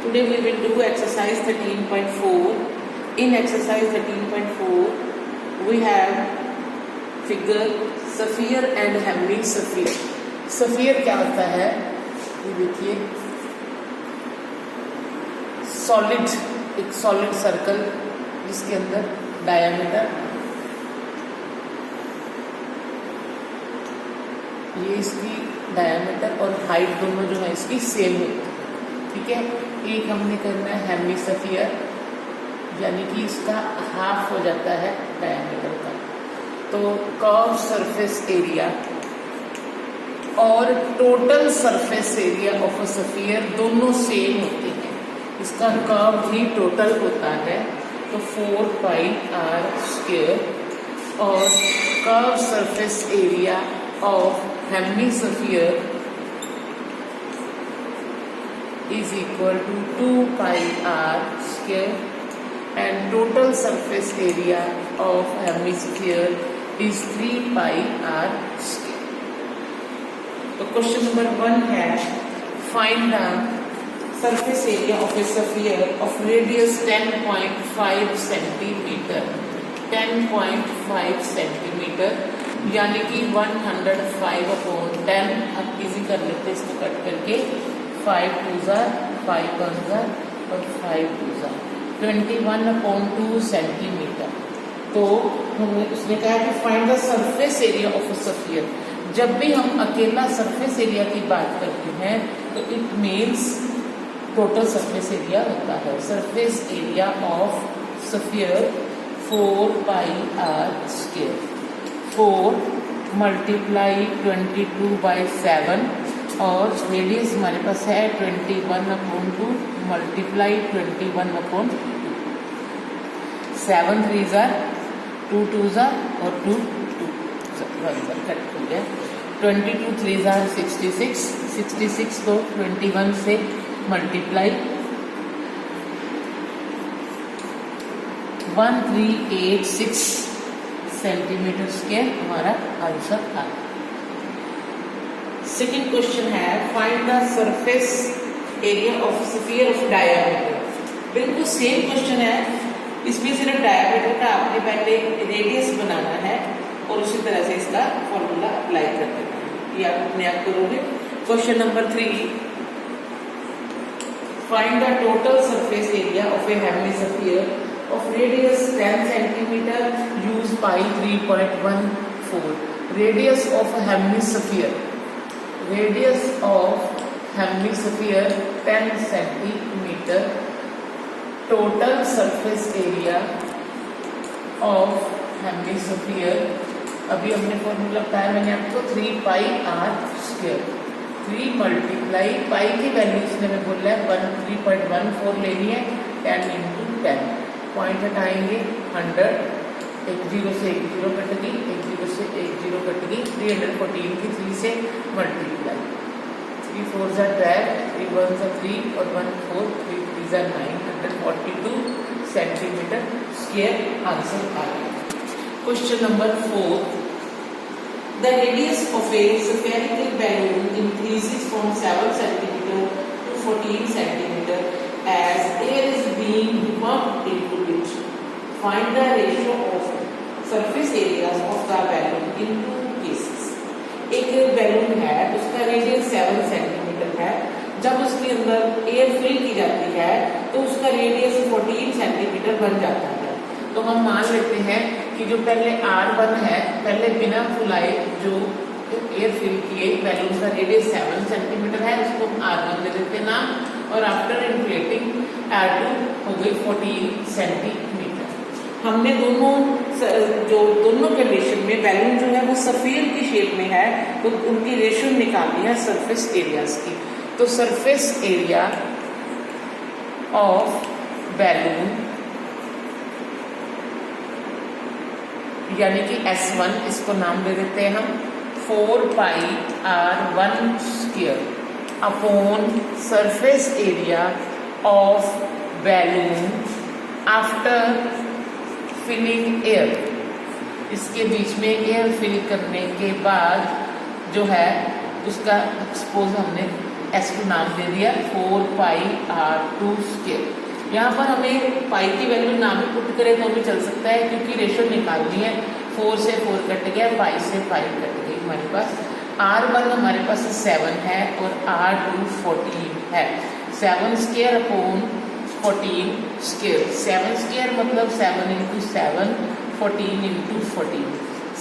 Today we will do exercise 13.4. In exercise 13.4 we have figure sphere and hemisphere. Sphere क्या होता है, ये देखिए सॉलिड, एक सॉलिड सर्कल जिसके अंदर डायमीटर, ये इसकी डायमीटर और हाइट दोनों जो है इसकी सेम है, ठीक है। एक हमने करना है हेमिस्फीयर, यानी कि इसका हाफ हो जाता है डायमीटर का। तो कर्व सरफेस एरिया और total surface area of a sphere दोनों सेम होते हैं, इसका कर्व भी टोटल होता है, तो 4 पाई आर स्क्वायर। और curve surface area of hemisphere is equal to 2 pi r square and total surface area of hemisphere is 3 pi r square. तो क्वेश्चन नंबर 1 है find the surface area of a sphere of radius 10.5 centimeter, 10.5 centimeter यानी कि 105/10। अब easy कर लेते हैं इसको cut करके, 5 2 5 1 और 5 2 21/2 सेंटीमीटर। तो हमने उसने कहा कि find the surface area of a sphere. जब भी हम अकेला सरफेस एरिया की बात करते हैं तो it means total surface area होता है। Surface area of sphere 4 pi R square, 4 multiply 22/7 और रेडियस हमारे पास है 21/2 मल्टीप्लाई 21/2, 7 3 2 2 और 2 2 कट हो गया। 22 3 66, 66 को 21 से मल्टीप्लाई 1386 सेंटीमीटर स्क्वायर हमारा आंसर आ गया। सेकेंड क्वेश्चन है find the surface area of sphere of diameter. बिल्कुल सेम क्वेश्चन है, इसमें सिर्फ डायमीटर का आपने पहले रेडियस बनाना है और उसी तरह से इसका फॉर्मूला अप्लाई कर देना है, ये आप अपने आप करोगे। Question number 3 find the total surface area of A hemisphere of radius 10 centimeter, use pi 3.14. Radius of a hemisphere, radius of hemisphere 10 centimeter, total surface area of hemisphere। अभी हमने फॉर्मूला बताया मैंने आपको 3 पाई आर स्क्वायर, 3 मल्टीप्लाई पाई की value इसने में बोला है 13.14 लेनी है, 10 × 10 पॉइंट हटाएंगे 100, एक 0 से एक 0 कट गई, एक 0 से एक 0 कट गई, 314 की 3 से मल्टीप्लाई, 3 4 12, 3 1 3 और 1 4, 3 3 942 सेंटीमीटर स्क्वायर आंसर आ गया। Question number 4 the radius of a spherical balloon increases from 7 centimetre to 14 centimetre as air is being pumped into it. Find the ratio of surface areas of the balloon in two cases. एक balloon है, उसका radius 7 centimetre है, जब उसके अंदर air fill की जाती है तो उसका रेडियस 14 सेंटीमीटर बन जाता है। तो हम मान लेते हैं कि जो पहले R1 है, पहले बिना फुलाए जो एयर फिल किए बैलून का रेडियस 7 सेंटीमीटर है, उसको R1 दे देते नाम, और आफ्टर इन्फ्लेटिंग R2 हो गई 14 सेंटीमीटर। हमने दोनों कंडीशन में बैलून जो है वो स्फीयर की शेप में है, तो उनकी रेशियो निकालनी है सरफेस एरियाज की। तो सरफेस एरिया ऑफ बैलून यानी कि S1, इसको नाम दे देते हैं हम 4 pi R1 square upon surface area of balloon after filling air. इसके बीच में एयर फिल करने के बाद जो है उसका सपोज हमने S2 नाम दे दिया 4πr2 स्क्वायर। यहाँ पर हमें पाई की वैल्यू ना भी पुट करें तो भी चल सकता है, क्योंकि रेशो निकालनी है। 4 से 4 कट गया, पाई से पाई कट गई हमारे पास। R1 हमारे पास 7 है और R2 14 है। 7 स्क्वायर अपॉन 14 स्क्वायर। 7 स्क्वायर मतलब 7 into 7, 14 into 14।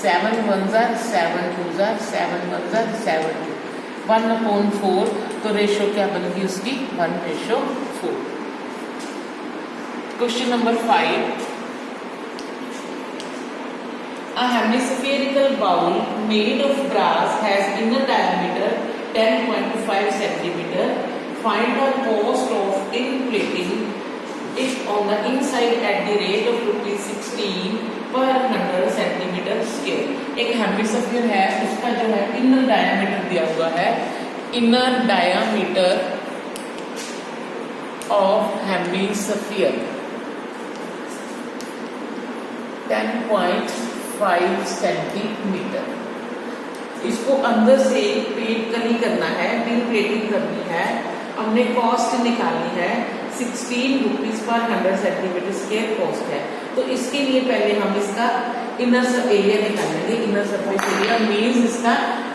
7 1 jar 7 2 jar 7 1 jar 7 2, 1/4। तो रेशो क्या बन गई उसकी 1/4। Question number 5। A hemispherical bowl made of brass has inner diameter 10.5 centimeter. Find the cost of inflating it on the inside at the rate of ₹16 per 100 centimeter scale. एक hemisphere है, उसका जो है इनर डायमीटर दिया हुआ है। Inner diameter of hemisphere 10.5 centimetre. इसको अंदर से प्लेट नहीं करना है, पिन प्लेटिंग करनी है। हमने कॉस्ट निकालनी है, 16 rupees per 100 centimetre square cost है। तो इसके लिए पहले हम इसका इनर एरिया निकालेंगे। इनर सरफेस एरिया मीन्स इसका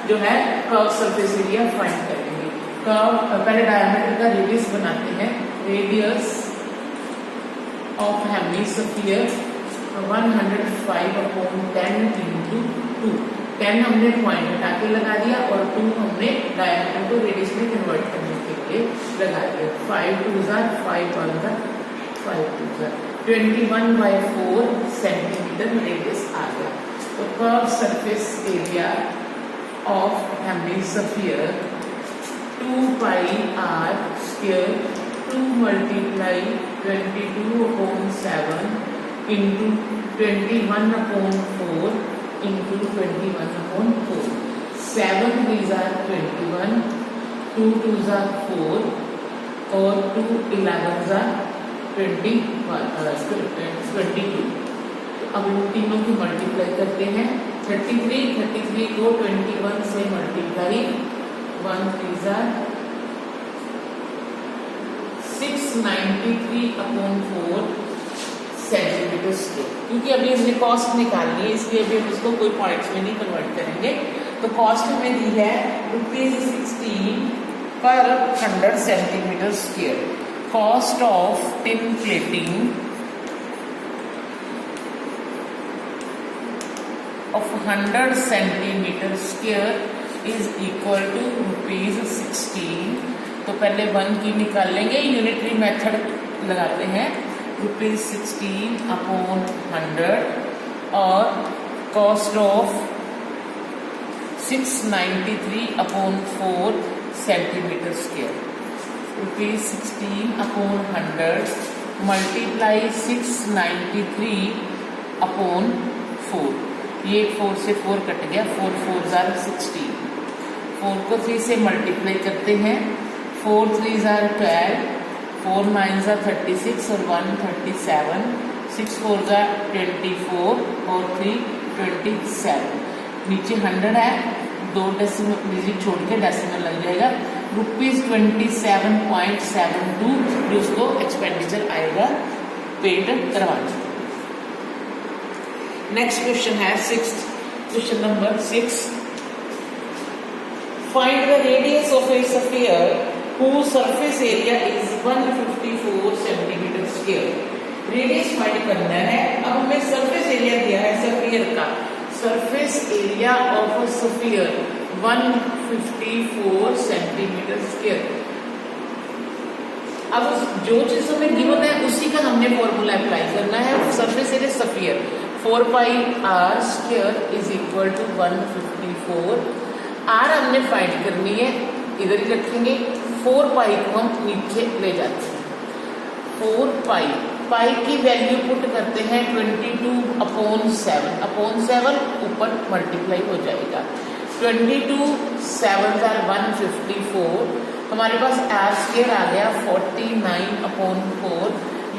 जो है कर्व सरफेस एरिया फाइंड करेंगे। कर्व पहले डायमीटर का रेडियस बनाते हैं। Radius of hemisphere 105/10 into 2। 10 हमने पॉइंट हटा के लगा दिया और 2 हमने डायमीटर को रेडियस में कन्वर्ट करने के लिए लगा दिया। 5 2 जार 5 1 जार 5 2 जार 21/4 सेंटीमीटर रेडियस आ गया। तो curve surface area of hemisphere 2πr square 2 multiply 22/7 into 21/4 into 21/4। 7 3 जार 21, 2 2 जार 4 और 2 11 जार 22। अब इन तीनों की मल्टीप्लाई करते हैं। 33 को 21 से मल्टीप्लाई 1 3 जार 693/4 सेंटीमीटर स्क्वायर। क्योंकि अभी हमने कॉस्ट निकालनी है, इसलिए अभी हम इसको कोई पॉइंट्स में नहीं कन्वर्ट करेंगे। तो कॉस्ट हमें दी है ₹16 पर 100 centimetre square. Cost of tin plating of 100 centimetre square is equal to ₹16। तो पहले 1 की निकाल लेंगे, यूनिटरी मेथड लगाते हैं। ₹16/100 और cost of 693/4 centimetre square. ₹16/100 multiply 693/4। ये 4 से 4 कट गया, 4 4 जार 16। 4 को 3 से मल्टीप्लाई करते हैं। 4 3 जार 12, 4 9 जार 36 और 1 37, 6 4 जार 24 और 3 27। नीचे 100 है, 2 डेसिमल डिजिट छोड़ के डेसिमल लग जाएगा। ₹27.72 जो उसको एक्सपेंडिचर आएगा पेड करवाने। नेक्स्ट क्वेश्चन है 6th question number 6। Find the radius of A sphere whose surface area is 154 centimetre square. Radius find करना है। अब हमें सरफेस एरिया दिया है स्फीयर का। Surface area of a sphere 154 centimetre square. अब जो चीज हमें गिवन है उसी का हमने फॉर्मूला अप्लाई करना है। Surface area sphere 4πr square is equal to 154। R हमने फाइंड करनी है, इधर ही रखेंगे। 4π को हम नीचे ले जाते हैं। 4π पाई की वैल्यू पुट करते हैं 22/7 ऊपर मल्टीप्लाई हो जाएगा। 22 7 जार 154। हमारे पास आर स्क्वायर आ गया 49/4,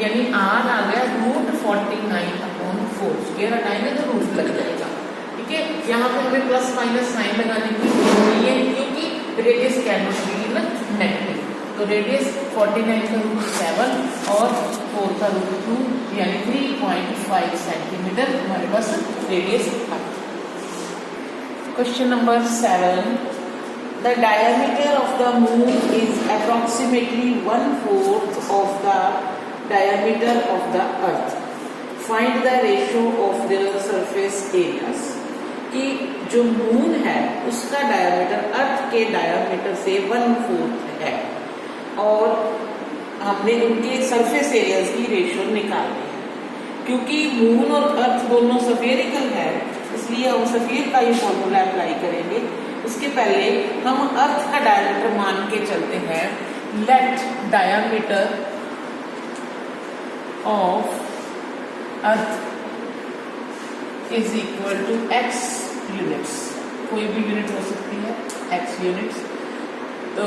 यानी आर आ गया √49/4। स्क्वायर हटाएंगे तो रूट लग जाएगा। ठीक है, यहाँ पे हमें प्लस माइनस साइन लगाने की जरूरत नहीं है, क्योंकि radius can not be in negative. तो रेडियस 49 का रूट 7 और 4 का रूट 2 यानी 3.5 सेंटीमीटर हमारे पास रेडियस है। Question number 7, the diameter of the moon is approximately 1/4 of the diameter of the earth. Find the ratio of the surface areas. कि जो moon है उसका डायमीटर अर्थ के डायमीटर से 1/4 है और हमने उनके सरफेस एरियाज की रेशियो निकालनी है। क्योंकि मून और अर्थ दोनों सफेरिकल है इसलिए हम सफेर का ही फॉर्मूला अप्लाई करेंगे। उसके पहले हम अर्थ का डायमीटर मान के चलते हैं। Let diameter of earth is equal to x units, कोई भी यूनिट हो सकती है x यूनिट्स। तो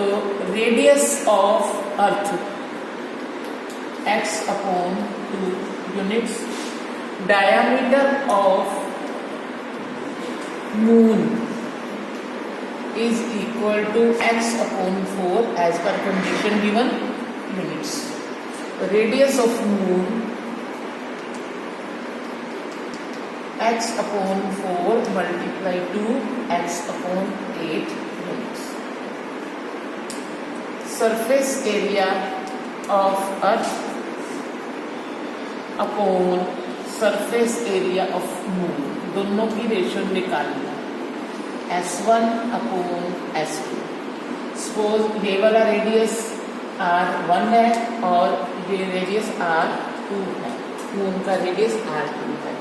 radius of earth x upon 2 units, diameter of moon is equal to x upon 4 as per condition given units. Radius of moon x upon 4 multiply 2 x upon 8 units. Surface area of earth upon surface area of moon, दोनों की ratio निकालना। S1 upon S2। Suppose ये वाला radius R1 है और ये radius R2 है, moon का रेडियस R2 है।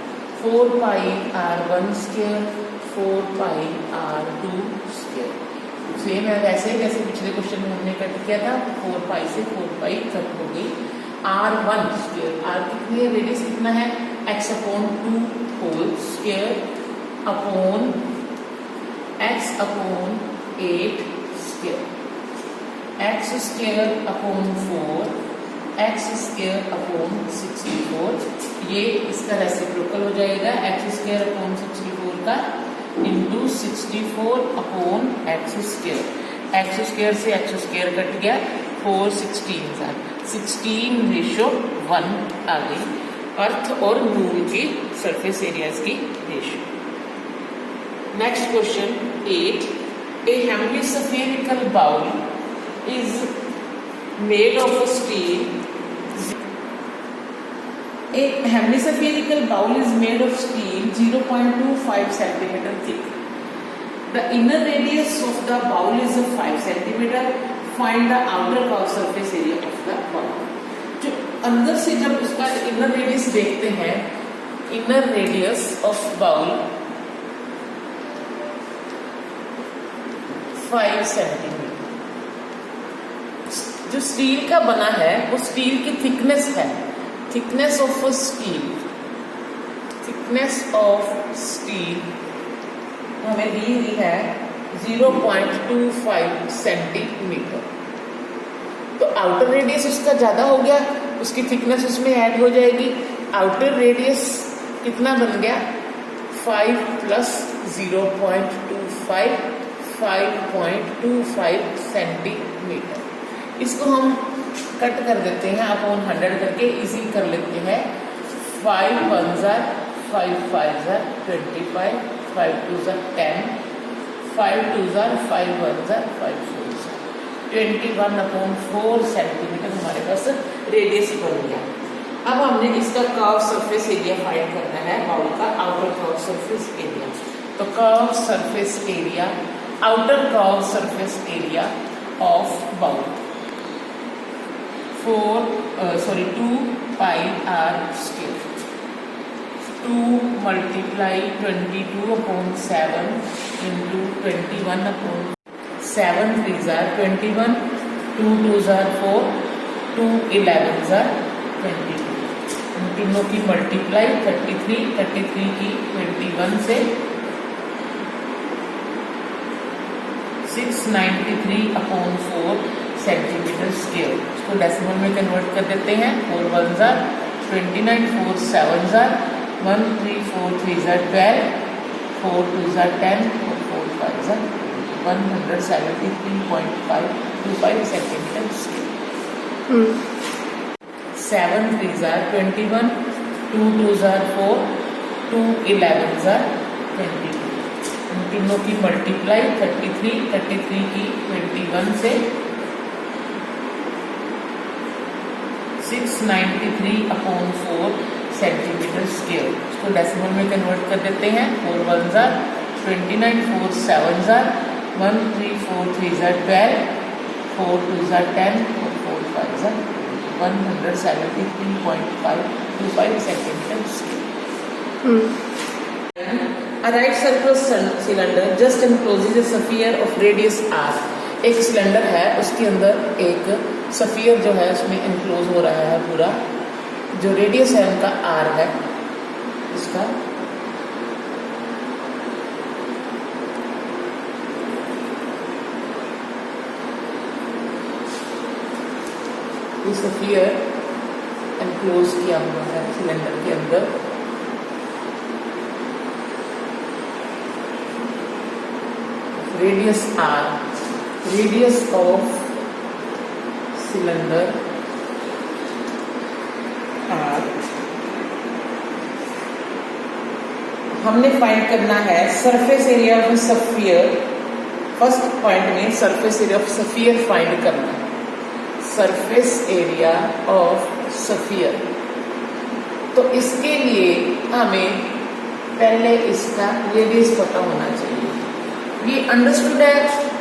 4 पाई R1 स्क्वायर 4 पाई R2 स्क्वायर। सेम है वैसे जैसे पिछले क्वेश्चन में हमने कट किया था, 4 पाई से 4 पाई कट हो गई। R1 स्क्वायर, R कितनी है, रेडियस कितना है, x upon 2 whole square upon x upon 8 square, x square upon 4 x square upon 64। ये इसका रेसिप्रोकल हो जाएगा, x स्क्वायर अपॉन 64 का into 64 upon x square. x square से x स्क्वायर कट गया, 4 16 रेशो 1 आ गई अर्थ और मून की सरफेस एरियाज की ratio. Next question 8. A hemispherical bowl is made of steel. A hemispherical bowl is made of steel 0.25 centimeter thick. The inner radius of the bowl is 5 centimeter. Find the outer curved surface area of the bowl. जो अंदर से जब उसका inner radius देखते हैं, inner radius of bowl 5 centimetre. जो steel का बना है वो स्टील की थिकनेस है, thickness of steel, thickness of steel हमें दी हुई है 0.25 सेंटीमीटर। तो आउटर रेडियस उसका ज्यादा हो गया, उसकी थिकनेस उसमें ऐड हो जाएगी। आउटर रेडियस कितना बन गया, 5 प्लस 0.25 5.25 सेंटीमीटर। इसको हम कट कर देते हैं अपॉन 100 करके, इजी कर लेते हैं। 5 1 5 5 25 5 2 10 5 2 5 1 5 4 21 अपॉन 4 सेंटीमीटर हमारे पास रेडियस बन गया। अब हमने इसका कर्व सरफेस एरिया फाइंड करना है, बाउल का आउटर कर्व सरफेस एरिया। तो curve surface area, outer curve surface area of bowl 2 pi r square। 2 multiply 22 upon 7 into 21 upon 7 3s are 21, 2 2s are 4, 2 11s are 22। इन तीनों की multiply 33 की 21 से 693 upon 4 centimetre square. इसको decimal में convert कर देते हैं। 4 1 जार 29, 4 7 जार 1 3 4 3 जार 12, 4 2 जार 10 और 4 5 jar 173.525 centimetre square. 7 3s are 21, 2 2s are 4, 2 11s are 22। इन तीनों की मल्टीप्लाई 33 की 21 से 693/4 सेंटीमीटर स्क्वायर। इसको डेसिमल में कन्वर्ट कर देते हैं। 4 1s are 29, 4 7s are 1, 3 4 3s are 12, 4 2s are 10 और 4 5s are 173.525 centimetre square. A right circular cylinder just encloses a sphere of radius r। एक सिलेंडर है, उसके अंदर एक सफियर जो है उसमें एनक्लोज हो रहा है पूरा, जो रेडियस है उनका r है इसका। ये सफियर एनक्लोज किया हुआ है सिलेंडर के अंदर। Radius r, radius of cylinder r। हमने फाइंड करना है surface area of sphere. First point में surface area of sphere find करना है। सरफेस एरिया ऑफ सफियर, तो इसके लिए हमें पहले इसका रेडियस पता होना चाहिए। ये अंडरस्टूड है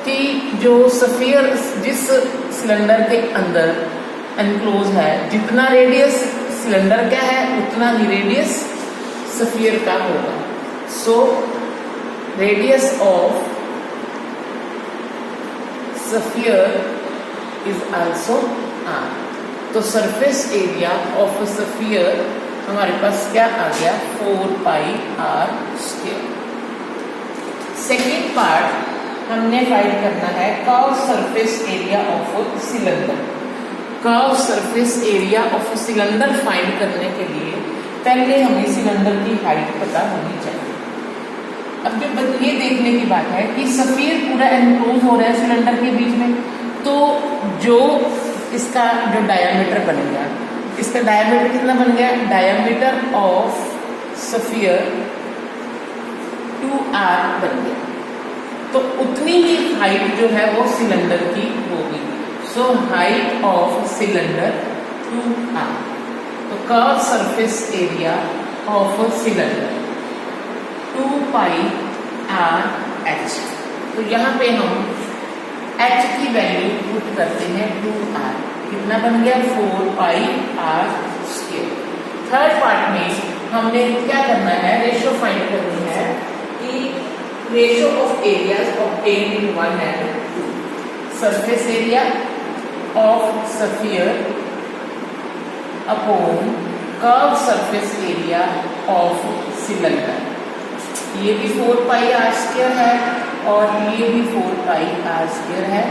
कि जो सफियर जिस सिलेंडर के अंदर एनक्लोज है, जितना रेडियस सिलेंडर का है उतना ही रेडियस सफियर का होगा। So radius of sphere is also r। तो सरफेस एरिया ऑफ सफियर हमारे पास क्या आ गया, 4πr²। सेकेंड पार्ट हमने फाइंड करना है curve surface area of cylinder. Curve surface area of cylinder find करने के लिए पहले हमें सिलेंडर की हाइट पता होनी चाहिए। अब जो ये देखने की बात है कि सफियर पूरा एनक्लोज हो रहा है सिलेंडर के बीच में, तो जो इसका जो डायामीटर बन गया, इसका डायामीटर कितना बन गया, डायामीटर ऑफ सफियर 2r बन गया। तो उतनी ही हाइट जो है वो सिलेंडर की होगी। So height of cylinder 2r। तो curve surface area of cylinder 2πrh। तो यहाँ पे हम h की वैल्यू पुट करते हैं 2r। कितना बन गया, 4πr²। थर्ड पार्ट में हमने क्या करना है, रेशियो फाइंड करनी है कि ratio of areas obtained in 1 and 2। Surface area of sphere upon curve surface area of cylinder. ये भी 4πr² है और ये भी 4πr² है।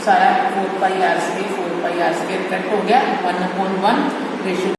सारा 4πr² कट हो गया, 1/1 रेशियो